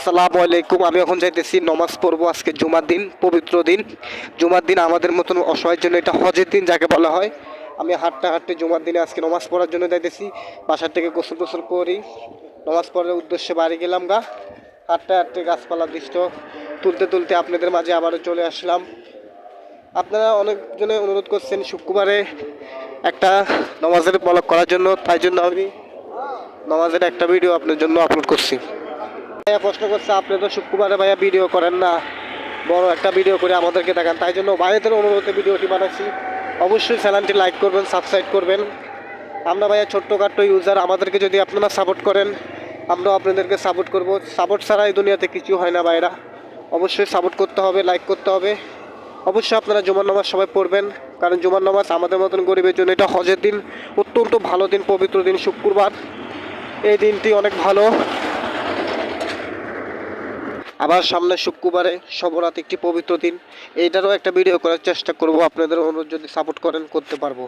আসসালামু আলাইকুম। আমি এখন যাইতেছি নমাজ পড়বো। আজকে জুমার দিন, পবিত্র দিন। জুমার দিন আমাদের মতন অসহায়ের জন্য এটা হজের দিন যাকে বলা হয়। আমি হাঁটতে হাঁটতে জুমার দিনে আজকে নমাজ পড়ার জন্য যাইতেছি। বাসার থেকে গোসল টোসল করি, নমাজ পড়ার উদ্দেশ্যে বাড়ি গেলাম গা। হাঁটতে হাঁটতে গাছপালার দৃশ্য তুলতে তুলতে আপনাদের মাঝে আবারও চলে আসলাম। আপনারা অনেকজনে অনুরোধ করছেন শুক্রবারে একটা নমাজের ব্লগ করার জন্য, তাই জন্য আমি নমাজের একটা ভিডিও আপনার জন্য আপলোড করছি। ভাইয়া প্রশ্ন করছে, আপনি তো শুক্রবারে ভাইয়া ভিডিও করেন না, বড় একটা ভিডিও করে আমাদেরকে দেখান। তাই জন্য ভাইয়াদের অনুরোধে ভিডিওটি বানাচ্ছি। অবশ্যই চ্যানেলটি লাইক করবেন, সাবস্ক্রাইব করবেন। আমরা ভাইয়া ছোট্টখাট্টো ইউজার, আমাদেরকে যদি আপনারা সাপোর্ট করেন আমরাও আপনাদেরকে সাপোর্ট করব। সাপোর্ট ছাড়া এই দুনিয়াতে কিছু হয় না ভাইরা। অবশ্যই সাপোর্ট করতে হবে, লাইক করতে হবে। অবশ্যই আপনারা জুমার নামাজ সবাই পড়বেন, কারণ জুমার নামাজ আমাদের মতন গরিবের জন্য এটা হজের দিন, অত্যন্ত ভালো দিন, পবিত্র দিন শুক্রবার। এই দিনটি অনেক ভালো। আবার সামনে শুক্রবারে সবরাত, একটি পবিত্র দিন। এইটারও একটা ভিডিও করার চেষ্টা করব, আপনাদের অনুরোধ যদি সাপোর্ট করেন করতে পারবো।